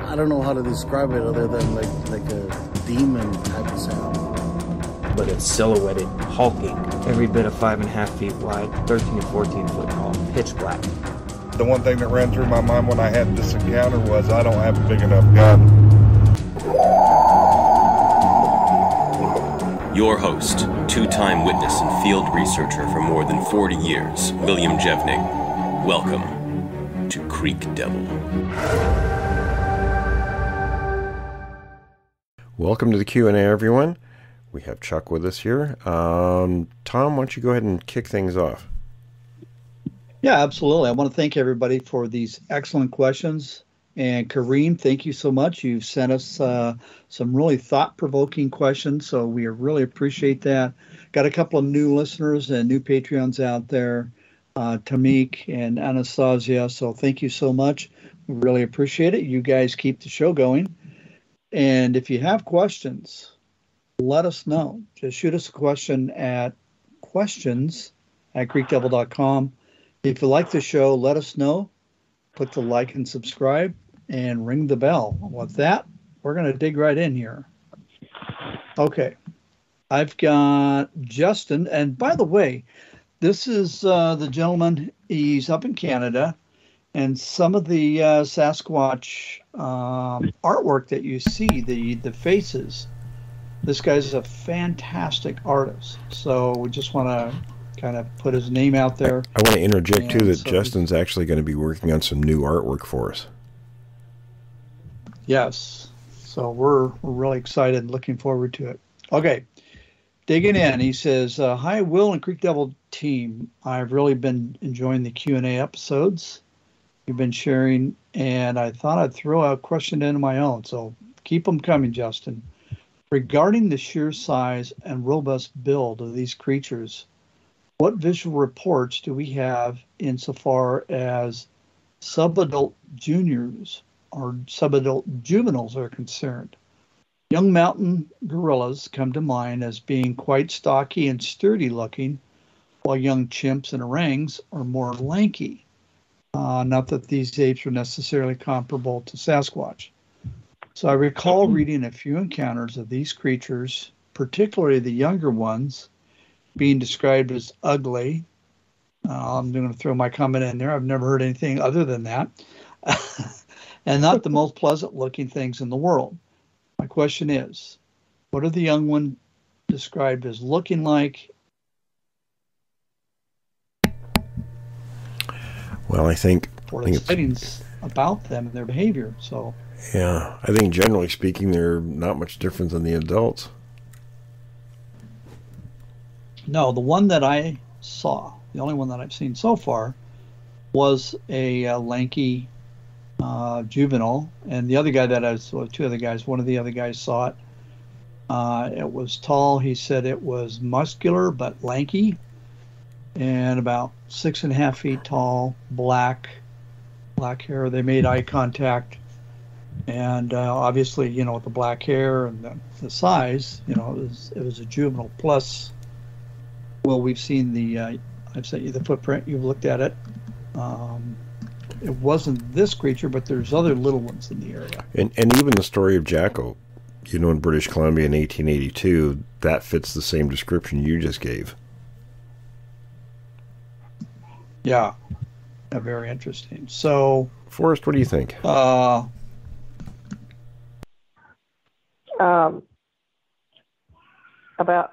I don't know how to describe it other than like a demon type of sound. But it's silhouetted, hulking, every bit of 5.5 feet wide, 13 to 14 foot tall, pitch black. The one thing that ran through my mind when I had this encounter was I don't have a big enough gun. Your host, two-time witness and field researcher for more than 40 years, William Jevning. Welcome to Creek Devil. Welcome to the Q&A, everyone. We have Chuck with us here. Tom, why don't you go ahead and kick things off? Yeah, absolutely. I want to thank everybody for these excellent questions. And Karim, thank you so much. You've sent us some really thought-provoking questions, so we really appreciate that. Got a couple of new listeners and new Patreons out there, Tameek and Anastasia, so thank you so much. We really appreciate it. You guys keep the show going. And if you have questions, let us know. Just shoot us a question at questions@creekdevil.com. If you like the show, let us know. Click the like and subscribe and ring the bell. With that, we're going to dig right in here. Okay. I've got Justin. And by the way, this is the gentleman. He's up in Canada. And some of the Sasquatch artwork that you see, the faces, this guy's a fantastic artist. So we just want to kind of put his name out there. I want to interject, too, that Justin's actually going to be working on some new artwork for us. Yes. So we're really excited, looking forward to it. Okay. Digging in, he says, hi, Will and Creek Devil team. I've really been enjoying the Q&A episodes you've been sharing, and I thought I'd throw a question into my own. So keep them coming, Justin. Regarding the sheer size and robust build of these creatures, what visual reports do we have insofar as subadult juniors or subadult juveniles are concerned? Young mountain gorillas come to mind as being quite stocky and sturdy looking, while young chimps and orangs are more lanky. Not that these apes are necessarily comparable to Sasquatch. So I recall reading a few encounters of these creatures, particularly the younger ones, being described as ugly. I'm going to throw my comment in there. I've never heard anything other than that. And not the most pleasant looking things in the world. My question is, what are the young ones described as looking like? Well, I think it's about them and their behavior. So yeah, I think generally speaking, they're not much different than the adults. No, the one that I saw, the only one that I've seen so far, was a lanky juvenile, and the other guy that I saw, two other guys, one of the other guys saw it. It was tall. He said it was muscular but lanky, and about 6.5 feet tall, black hair. They made eye contact, and obviously, with the black hair and the size, it was a juvenile. Plus, well, we've seen I've sent you the footprint. You've looked at it. It wasn't this creature, but there's other little ones in the area. And even the story of Jacko, in British Columbia in 1882, that fits the same description you just gave. Yeah, very interesting. So, Forrest, what do you think? About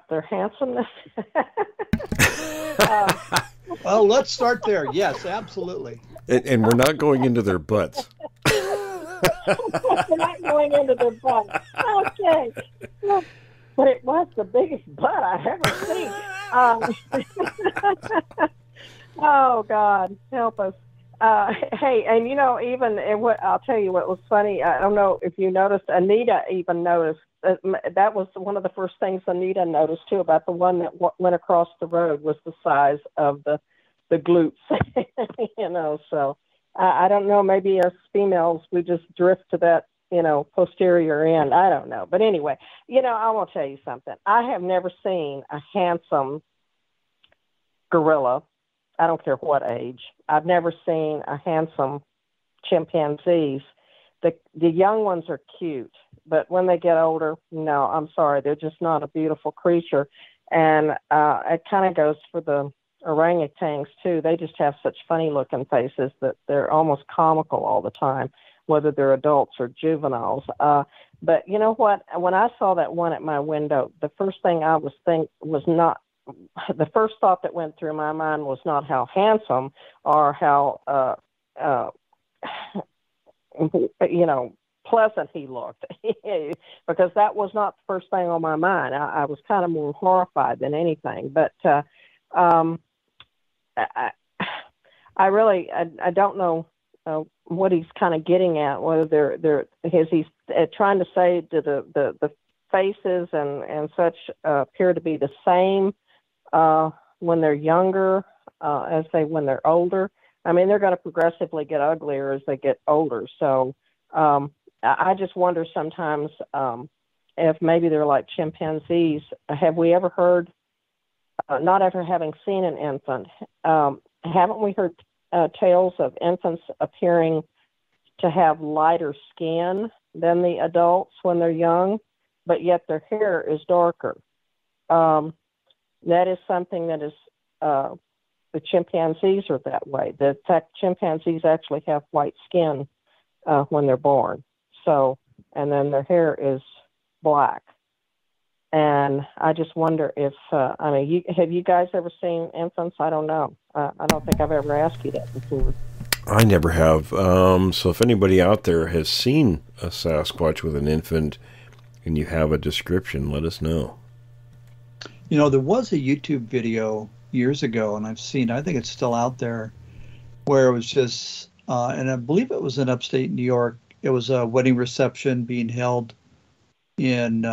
their handsomeness? Well, let's start there. Yes, absolutely. And we're not going into their butts. We're not going into their butts. Okay. But it was the biggest butt I've ever seen. Oh, God, help us. Hey, and even I'll tell you what was funny. I don't know if you noticed, Anita even noticed. That was one of the first things Anita noticed, too, about the one that went across the road was the size of the glutes, so I don't know, maybe us females, we just drift to that, posterior end. I don't know. But anyway, I want to tell you something. I have never seen a handsome gorilla. I don't care what age. I've never seen a handsome chimpanzees the young ones are cute, but when they get older, no, I'm sorry, they're just not a beautiful creature. And it kind of goes for the orangutans too. They just have such funny looking faces that they're almost comical all the time, whether they're adults or juveniles. But you know what? When I saw that one at my window, the first thing I was the first thought that went through my mind was not how handsome or how pleasant he looked, because that was not the first thing on my mind. I was kind of more horrified than anything. But I don't know what he's kind of getting at. Whether he's trying to say to the faces and such appear to be the same when they're younger as when they're older. I mean, they're going to progressively get uglier as they get older. So I just wonder sometimes if maybe they're like chimpanzees. Have we ever heard, not ever having seen an infant, haven't we heard tales of infants appearing to have lighter skin than the adults when they're young, but yet their hair is darker? That is something that is, the chimpanzees are that way. In fact, chimpanzees actually have white skin when they're born. So, and then their hair is black. And I just wonder if, have you guys ever seen infants? I don't know. I don't think I've ever asked you that before. I never have. So if anybody out there has seen a Sasquatch with an infant and you have a description, let us know. You know, there was a YouTube video years ago, and I think it's still out there, where it was just, and I believe it was in upstate New York. It was a wedding reception being held in,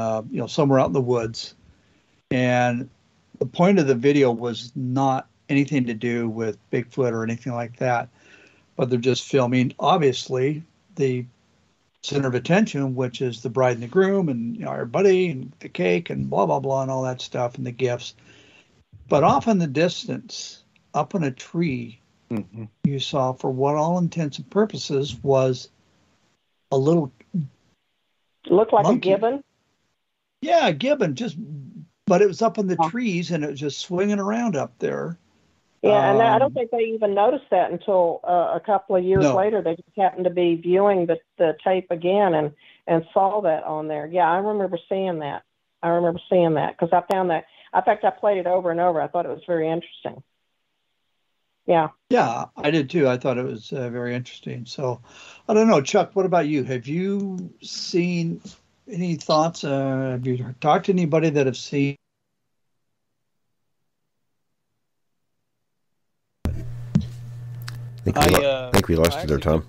somewhere out in the woods. And the point of the video was not anything to do with Bigfoot or anything like that, but they're just filming, obviously, the center of attention, which is the bride and the groom and everybody and the cake and blah, blah, blah, and all that stuff and the gifts. But off in the distance, up in a tree, you saw, for what all intents and purposes, was a little looked like monkey. A gibbon? Yeah, a gibbon, but it was up in the trees and it was just swinging around up there. Yeah, and I don't think they even noticed that until a couple of years later. They just happened to be viewing the tape again and saw that on there. Yeah, I remember seeing that. Because I found that. In fact, I played it over and over. I thought it was very interesting. Yeah. Yeah, I did too. I thought it was very interesting. So, I don't know, Chuck, what about you? Have you seen any thoughts? Have you talked to anybody that have seen? I think we lost you there, Tom.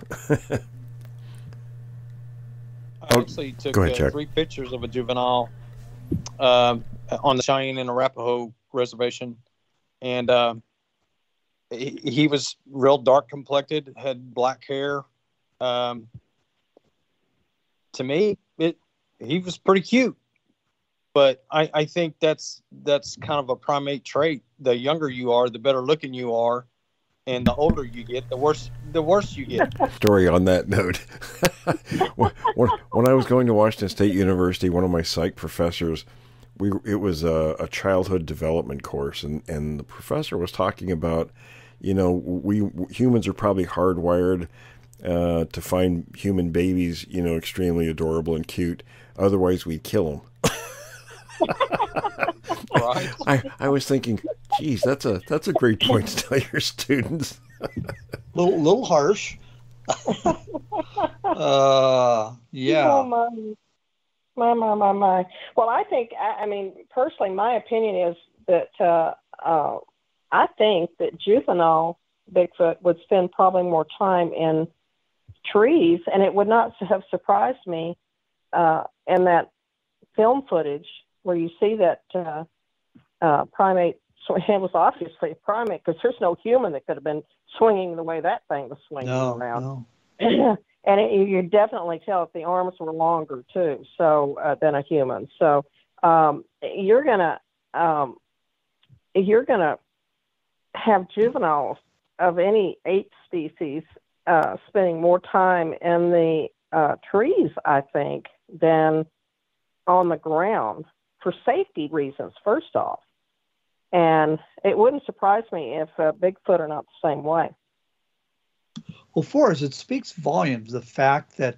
I actually took 3 pictures of a juvenile on the Cheyenne and Arapaho reservation, and he was real dark complected, had black hair. To me, he was pretty cute, but I think that's kind of a primate trait. The younger you are, the better looking you are. And the older you get, the worse you get. Story on that note. When I was going to Washington State University, one of my psych professors, it was a childhood development course, and the professor was talking about, we humans are probably hardwired to find human babies, extremely adorable and cute. Otherwise, we'd kill them. Right. I was thinking, geez, that's a great point to tell your students. little harsh. Yeah. Oh, my. Well, I think, personally, my opinion is that I think that juvenile Bigfoot would spend probably more time in trees, and it would not have surprised me in that film footage where you see that primate. So it was obviously a primate, because there's no human that could have been swinging the way that thing was swinging around. No. And you definitely tell if the arms were longer too, than a human. So you're gonna have juveniles of any ape species spending more time in the trees, I think, than on the ground for safety reasons, first off. And it wouldn't surprise me if Bigfoot are not the same way. Well, Forrest, it speaks volumes, the fact that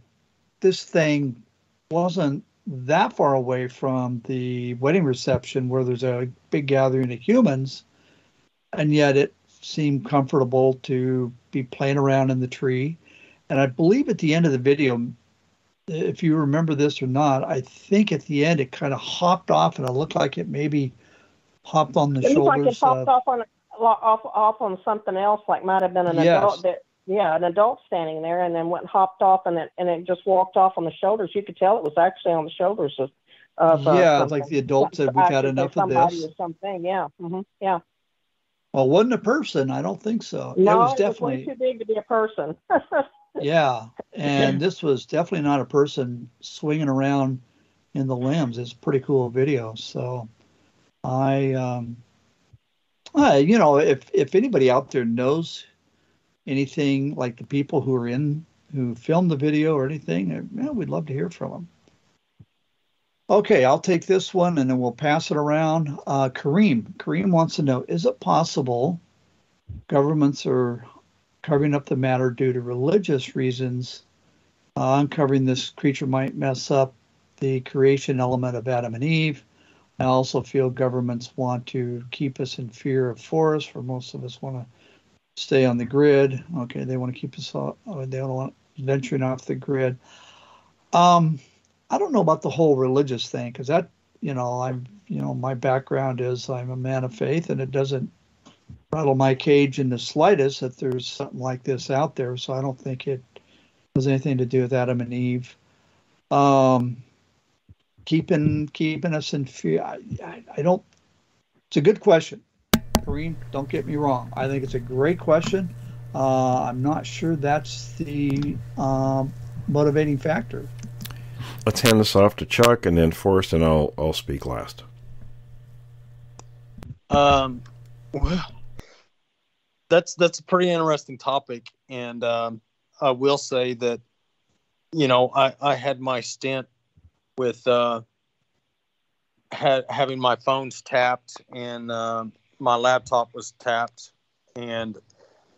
this thing wasn't that far away from the wedding reception where there's a big gathering of humans, and yet it seemed comfortable to be playing around in the tree. And I believe at the end of the video, if you remember this or not, I think at the end it kind of hopped off, and it looked like it maybe hopped on the shoulders. Like it hopped off on something else, like might have been an adult. An adult standing there, and then went and hopped off, and it just walked off on the shoulders. You could tell it was actually on the shoulders of it's like the adult said, "We've had enough of this." Or something, yeah, yeah. Well, it wasn't a person. I don't think so. No, it was definitely way too big to be a person. Yeah, and this was definitely not a person swinging around in the limbs. It's a pretty cool video. So, if anybody out there knows anything like the people who filmed the video or anything, we'd love to hear from them. Okay, I'll take this one and then we'll pass it around. Karim wants to know, is it possible governments are covering up the matter due to religious reasons? Uncovering this creature might mess up the creation element of Adam and Eve. I also feel governments want to keep us in fear of forests, for most of us want to stay on the grid. Okay, they want to keep us they don't want venturing off the grid. I don't know about the whole religious thing, because that, my background is I'm a man of faith, and it doesn't rattle my cage in the slightest that there's something like this out there. So I don't think it has anything to do with Adam and Eve. Keeping us in fear. I don't. It's a good question, Kareem. Don't get me wrong. I think it's a great question. I'm not sure that's the motivating factor. Let's hand this off to Chuck, and then Forrest, and I'll speak last. Well, that's a pretty interesting topic, and I will say that I had my stint with having my phones tapped, and my laptop was tapped, and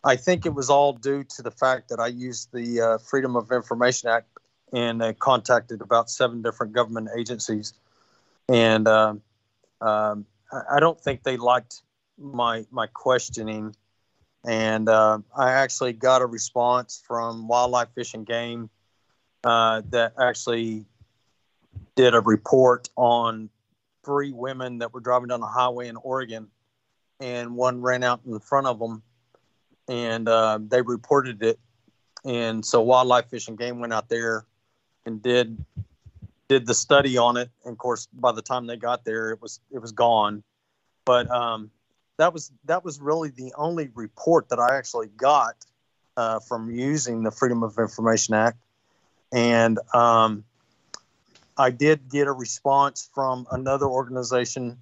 I think it was all due to the fact that I used the Freedom of Information Act and contacted about 7 different government agencies, and I don't think they liked my questioning, and I actually got a response from Wildlife, Fish and Game that actually did a report on 3 women that were driving down the highway in Oregon, and one ran out in front of them, and they reported it. And so Wildlife, Fish and Game went out there and did the study on it. And of course, by the time they got there, it was gone. But that was really the only report that I actually got from using the Freedom of Information Act. And I did get a response from another organization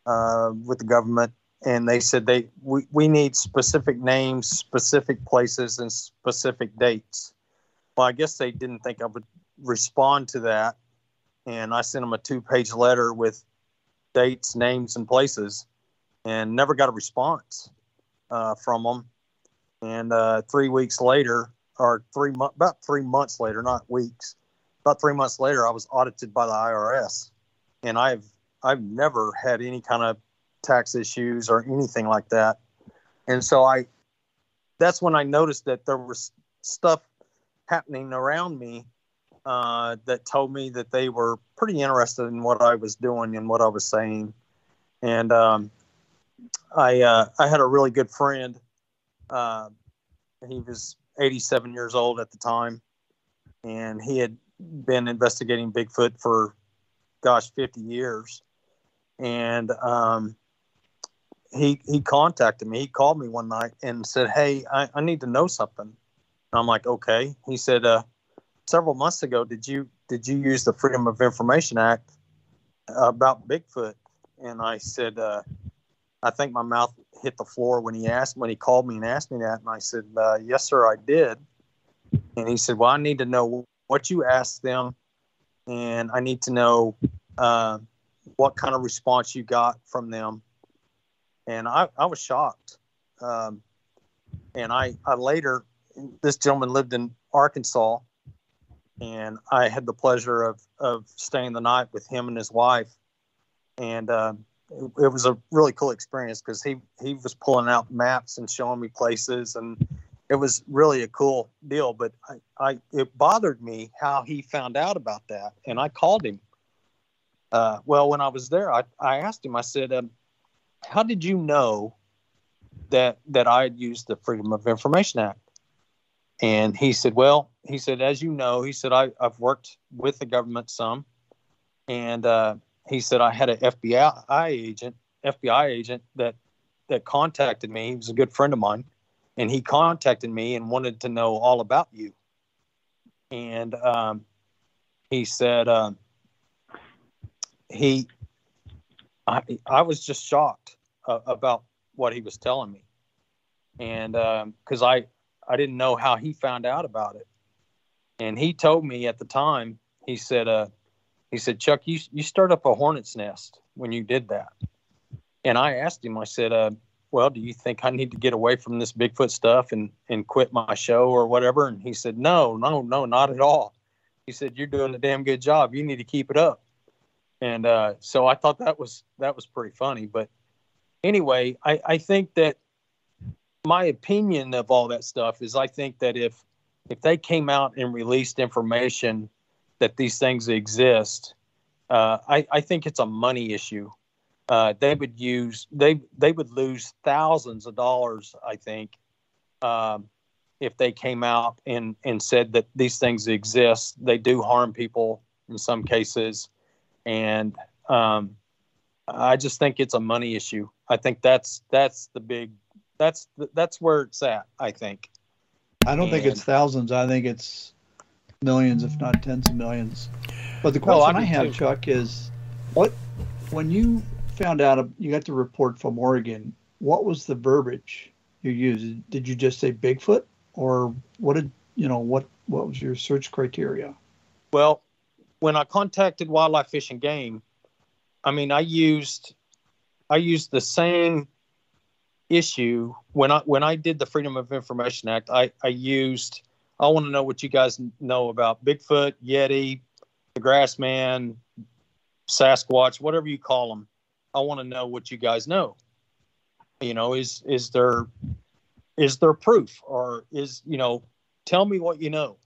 with the government, and they said we need specific names, specific places, and specific dates. Well, I guess they didn't think I would respond to that, and I sent them a 2-page letter with dates, names, and places, and never got a response from them. And 3 weeks later, or about 3 months later, not weeks, about 3 months later, I was audited by the IRS, and I've never had any kind of tax issues or anything like that. And so that's when I noticed that there was stuff happening around me that told me that they were pretty interested in what I was doing and what I was saying. And I had a really good friend. He was 87 years old at the time, and he had been investigating Bigfoot for 50 years. And he contacted me. He called me one night and said, "Hey, I need to know something." And I'm like, "Okay." He said, "Several months ago, did you use the Freedom of Information Act about Bigfoot?" And I said, I think my mouth hit the floor when he called me and asked me that. And I said, "Yes, sir, I did." And he said, "Well, I need to know what you asked them, and I need to know what kind of response you got from them. And I was shocked. And I later, this gentleman lived in Arkansas, and I had the pleasure of staying the night with him and his wife. And it was a really cool experience because he was pulling out maps and showing me places, and it was really a cool deal. But it bothered me how he found out about that, and I called him. Well, when I was there, I asked him, I said, how did you know that I had used the Freedom of Information Act? And he said, well, as you know, he said, I've worked with the government some. And he said, I had an FBI agent that contacted me. He was a good friend of mine. And he contacted me and wanted to know all about you. And he said, I was just shocked about what he was telling me. And because I didn't know how he found out about it. And he told me at the time, he said, Chuck, you stirred up a hornet's nest when you did that. And I asked him, I said, well, do you think I need to get away from this Bigfoot stuff and quit my show or whatever? And he said, no, not at all. He said, you're doing a damn good job. You need to keep it up. And so I thought that was pretty funny. But anyway, I think that my opinion of all that stuff is I think that if they came out and released information that these things exist, I think it's a money issue. They would lose thousands of dollars, I think, if they came out and said that these things exist. They do harm people in some cases. And I just think it's a money issue. I think that's where it's at, I think. I don't think it's thousands. I think it's millions, if not tens of millions. But the question I have, Chuck, is when you found out you got the report from Oregon, what was the verbiage you used? Did you just say Bigfoot, or what was your search criteria? Well, when I contacted Wildlife, Fish and Game, I mean, I used the same issue when I did the Freedom of Information Act. I want to know what you guys know about Bigfoot, Yeti, the Grassman, Sasquatch, whatever you call them. I want to know what you guys know. You know, is there proof, or tell me what you know.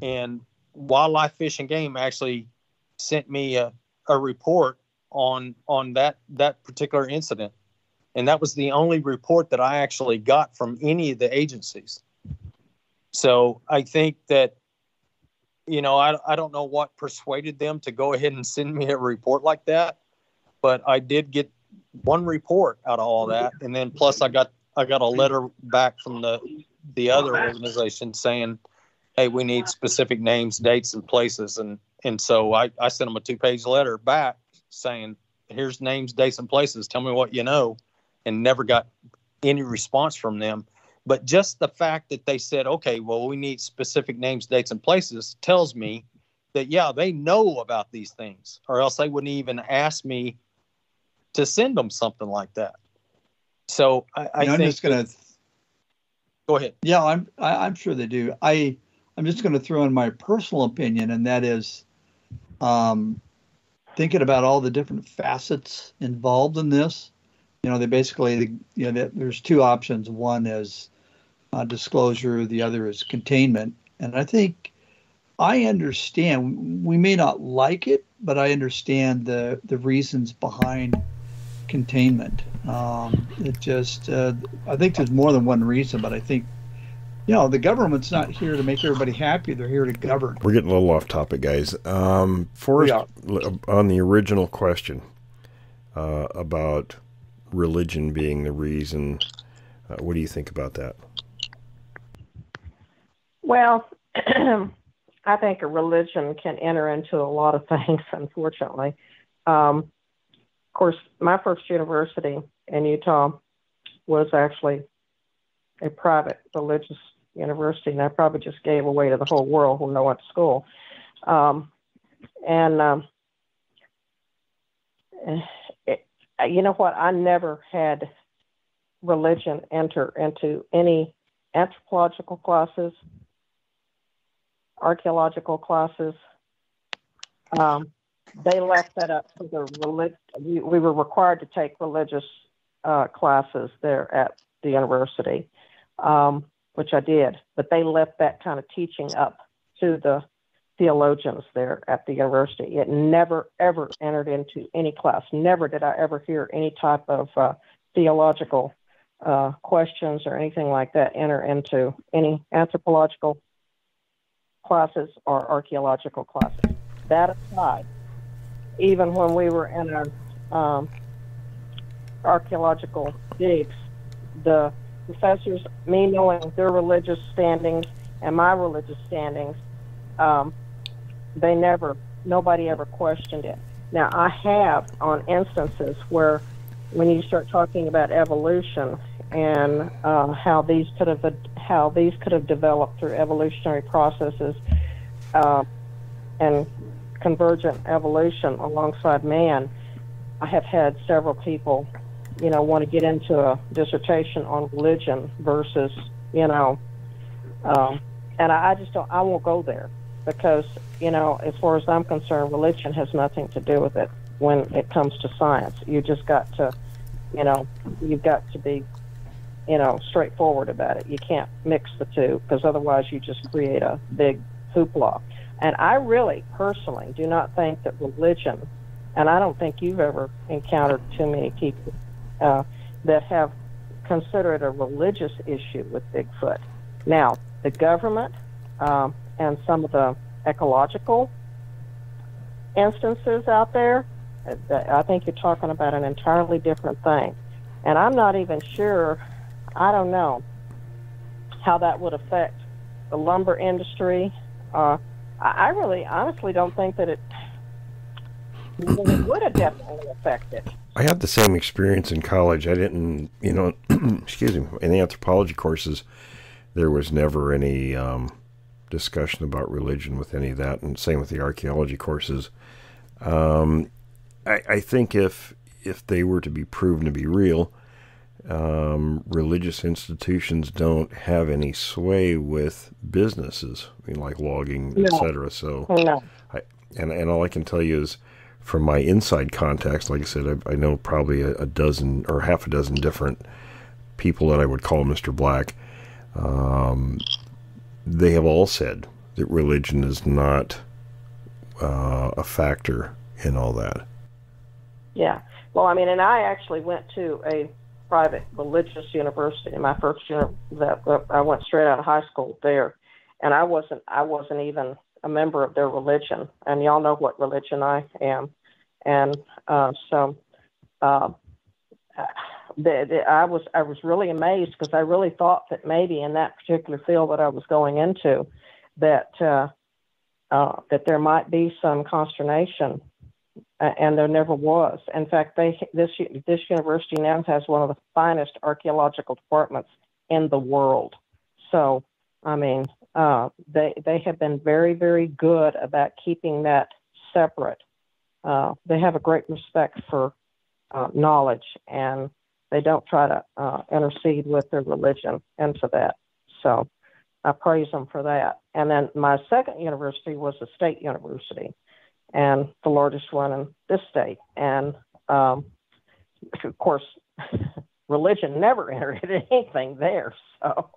And Wildlife, Fish and Game actually sent me a report on that particular incident. And that was the only report that I actually got from any of the agencies. So I think that, I don't know what persuaded them to go ahead and send me a report like that, but I did get one report out of all that. And then plus I got a letter back from the other organization saying, hey, we need specific names, dates, and places. And so I sent them a 2-page letter back saying, here's names, dates, and places. Tell me what you know. And never got any response from them. But just the fact that they said, okay, well, we need specific names, dates, and places tells me that, yeah, they know about these things, or else they wouldn't even ask me to send them something like that. So I think... I'm just going to... Go ahead. Yeah, I'm sure they do. I'm just going to throw in my personal opinion, and that is thinking about all the different facets involved in this. They basically, there's two options. One is disclosure. The other is containment. And I think I understand, we may not like it, but I understand the reasons behind containment. I think there's more than one reason, but I think, the government's not here to make everybody happy. They're here to govern. We're getting a little off topic, guys. Forrest, on the original question about religion being the reason, what do you think about that? Well, I think a religion can enter into a lot of things, unfortunately. Of course, my first university in Utah was actually a private religious university, and I probably just gave away to the whole world when I went to school. You know what? I never had religion enter into any anthropological classes, archaeological classes. They left that up to the we were required to take religious classes there at the university, which I did, but they left that kind of teaching up to the theologians there at the university. It never, ever entered into any class. Never did I ever hear any type of theological questions or anything like that enter into any anthropological classes or archaeological classes. That aside, even when we were in our archaeological digs, the professors, me knowing their religious standings and my religious standings, nobody ever questioned it. Now, I have on instances where when you start talking about evolution and how these could have developed through evolutionary processes and convergent evolution alongside man, I have had several people, want to get into a dissertation on religion versus, and I just don't, I won't go there because, as far as I'm concerned, religion has nothing to do with it when it comes to science. You just got to, you've got to be, straightforward about it. You can't mix the two because otherwise you just create a big hoopla. And I really, personally, do not think that religion, and I don't think you've ever encountered too many people that have considered a religious issue with Bigfoot. Now, the government and some of the ecological instances out there, I think you're talking about an entirely different thing. And I'm not even sure, I don't know, how that would affect the lumber industry. I really, honestly don't think that it would have definitely affected. I had the same experience in college. I didn't, excuse me, in the anthropology courses, there was never any discussion about religion with any of that, and same with the archaeology courses. I think if they were to be proven to be real, religious institutions don't have any sway with businesses, like logging, etc. So, and all I can tell you is, from my inside contacts, like I said, I know probably a dozen or half a dozen different people that I would call Mr. Black. They have all said that religion is not a factor in all that. Yeah. Well, I mean, and I actually went to a private religious university in my first year. I went straight out of high school there, and I wasn't even a member of their religion. And y'all know what religion I am, and I was really amazed because I really thought that maybe in that particular field that I was going into, that there might be some consternation, and there never was. In fact, this university now has one of the finest archaeological departments in the world. So, I mean, they have been very, very good about keeping that separate. They have a great respect for knowledge, and they don't try to intercede with their religion into that. So I praise them for that. And then my second university was a state university, and the largest one in this state. And of course, religion never entered anything there. So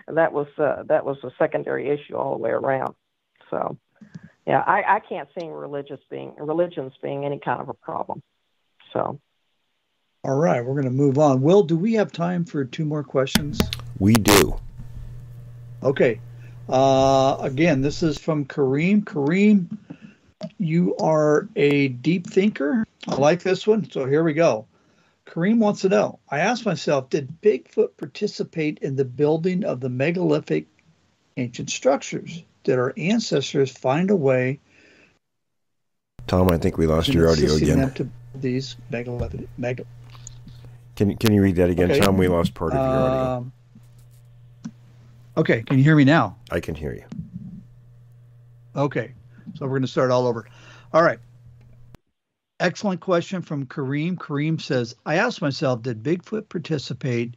that was a secondary issue all the way around. So yeah, I can't see religions being any kind of a problem. So. All right, we're going to move on. Will, do we have time for two more questions? We do. Okay. Again, this is from Karim. Karim, you are a deep thinker. I like this one. So here we go. Karim wants to know, I asked myself, did Bigfoot participate in the building of the megalithic ancient structures? Did our ancestors find a way? Tom, I think we lost your audio again. To these megalithic. Can you read that again, okay. Tom? We lost part of your audio. Okay, can you hear me now? I can hear you. Okay, so we're going to start all over. All right. Excellent question from Karim. Karim says, I asked myself, did Bigfoot participate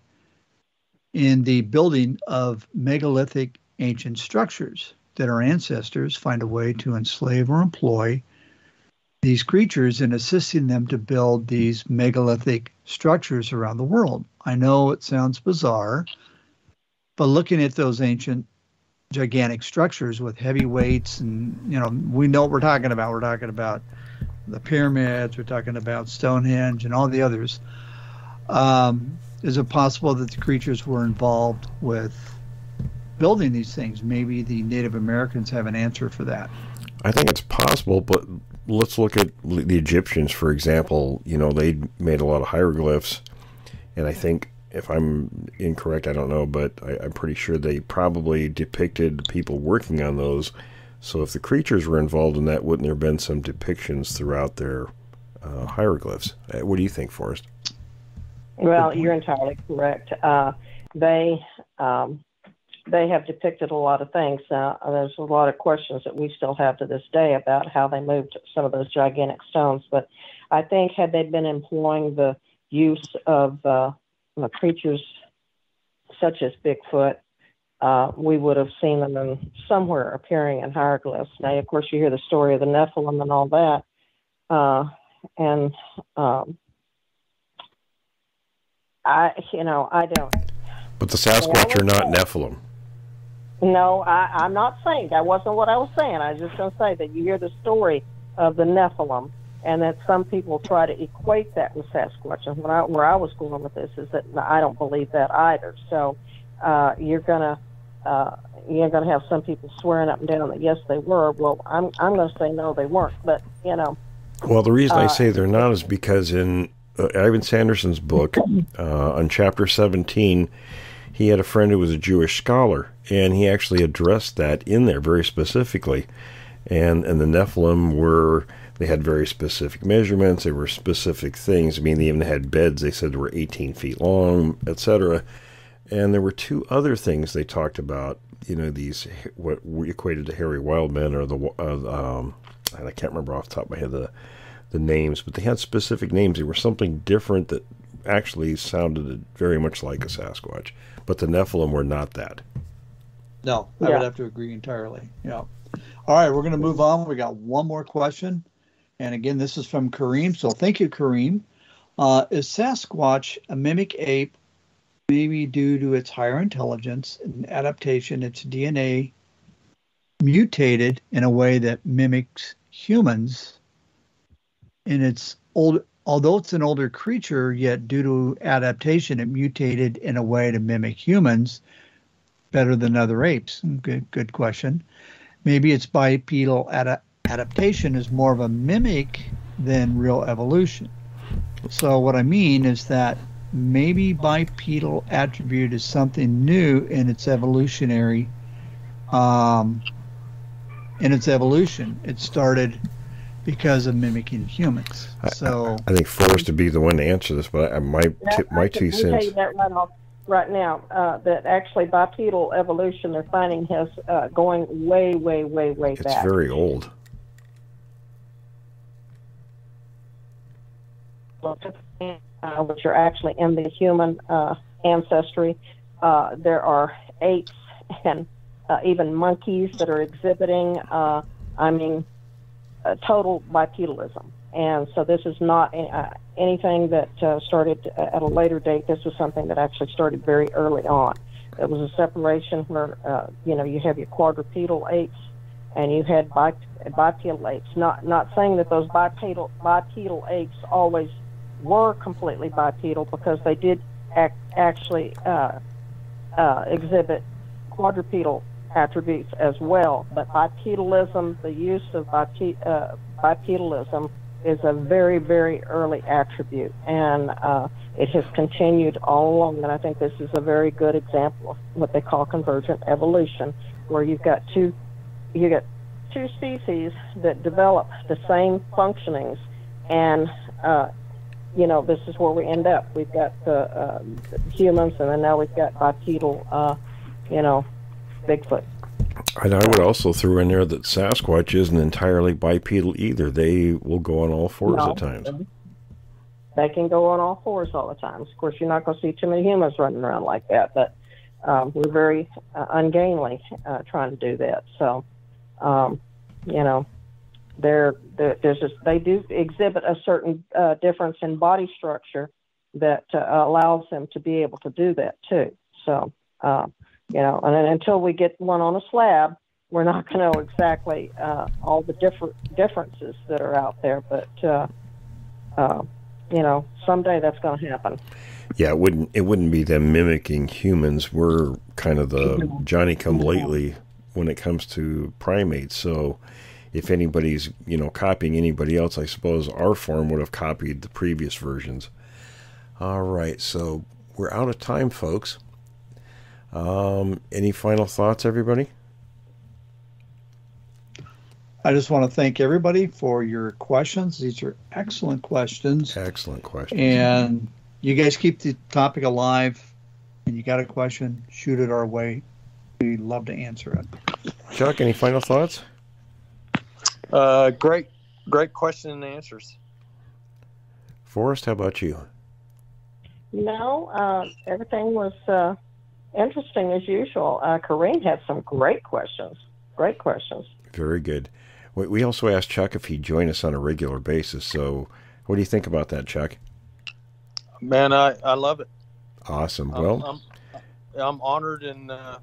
in the building of megalithic ancient structures? Did our ancestors find a way to enslave or employ these creatures in assisting them to build these megalithic structures around the world? I know it sounds bizarre, but looking at those ancient gigantic structures with heavy weights, and we know what we're talking about. We're talking about the pyramids, we're talking about Stonehenge and all the others. Is it possible that the creatures were involved with building these things? Maybe the Native Americans have an answer for that. I think it's possible, but let's look at the Egyptians, for example. They made a lot of hieroglyphs, and I think, if I'm incorrect, I don't know, but I'm pretty sure they probably depicted people working on those. So if the creatures were involved in that, wouldn't there have been some depictions throughout their hieroglyphs? What do you think, Forrest? Well, you're entirely correct. They have depicted a lot of things. There's a lot of questions that we still have to this day about how they moved some of those gigantic stones. But I think had they been employing the use of creatures such as Bigfoot, we would have seen them somewhere appearing in hieroglyphs. Now, of course, you hear the story of the Nephilim and all that. I don't. But the Sasquatch are not Nephilim. No, I'm not saying that wasn't what I was saying. I was just going to say that you hear the story of the Nephilim, and that some people try to equate that with Sasquatch. And where I was going with this is that I don't believe that either. So you're gonna have some people swearing up and down that yes, they were. Well, I'm going to say no, they weren't. But Well, the reason I say they're not is because in Ivan Sanderson's book, on chapter 17, he had a friend who was a Jewish scholar, and he actually addressed that in there very specifically. And the Nephilim they had very specific measurements, they were specific things. I mean, they even had beds, they said they were 18 feet long, etc. And there were two other things they talked about, these, what we equated to hairy wild men, or and I can't remember off the top of my head the names, but they had specific names. They were something different that actually sounded very much like a Sasquatch, but the Nephilim were not that. No, I would have to agree entirely. Yeah. All right, we're going to move on. We got one more question, and again, this is from Karim. So thank you, Karim. Is Sasquatch a mimic ape? Maybe due to its higher intelligence and adaptation, its DNA mutated in a way that mimics humans. Although it's an older creature, yet due to adaptation, it mutated in a way to mimic humans better than other apes. Good question. Maybe its bipedal adaptation is more of a mimic than real evolution. So what I mean is that maybe bipedal attribute is something new in its evolutionary, evolution. It started because of mimicking humans. So I think Forrest would be the one to answer this, but my 2 cents. I can tell you that right now, that actually bipedal evolution they're finding has going way back. It's very old. Which are actually in the human ancestry. There are apes and even monkeys that are exhibiting, total bipedalism. And so this is not anything that started at a later date. This was something that actually started very early on. It was a separation where, you have your quadrupedal apes and you had bipedal apes. Not saying that those bipedal apes always were completely bipedal, because they did actually exhibit quadrupedal attributes as well. But bipedalism, the use of bipedalism, is a very, very early attribute, and it has continued all along. And I think this is a very good example of what they call convergent evolution, where you've got two species that develop the same functionings, and this is where we end up. We've got the humans, and then now we've got bipedal, Bigfoot. And I would also throw in there that Sasquatch isn't entirely bipedal either. They will go on all fours at times. They can go on all fours all the time. Of course, you're not going to see too many humans running around like that, but we're very ungainly trying to do that. So, you know, they do exhibit a certain difference in body structure that allows them to be able to do that too. So, you know, and then until we get one on a slab, we're not going to know exactly all the differences that are out there. But you know, someday that's going to happen. Yeah, it wouldn't be them mimicking humans. We're kind of the Johnny-come-lately when it comes to primates. So if anybody's, you know, copying anybody else, I suppose our form would have copied the previous versions. All right, so we're out of time, folks. Any final thoughts, everybody? I just want to thank everybody for your questions. These are excellent questions. Excellent questions. And you guys keep the topic alive. And you got a question, shoot it our way. We'd love to answer it. Chuck, any final thoughts? Great question and answers. Forrest, how about you? No, everything was interesting as usual. Karim had some great questions. Great questions. Very good. We also asked Chuck if he'd join us on a regular basis. So what do you think about that, Chuck? Man, I love it. Awesome. Well, I'm honored, and I'm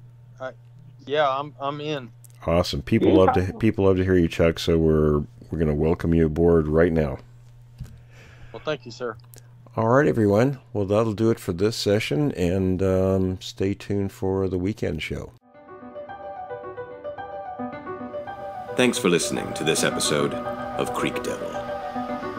in. Awesome. People love to hear you, Chuck. So we're going to welcome you aboard right now. Well, thank you, sir. All right, everyone. Well, that'll do it for this session, and stay tuned for the weekend show. Thanks for listening to this episode of Creek Devil.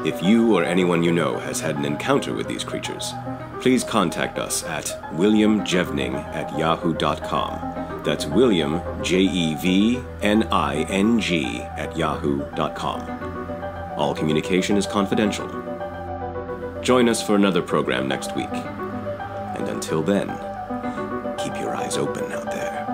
If you or anyone you know has had an encounter with these creatures, please contact us at williamjevning@yahoo.com. That's William, Jevning, @yahoo.com. All communication is confidential. Join us for another program next week. And until then, keep your eyes open out there.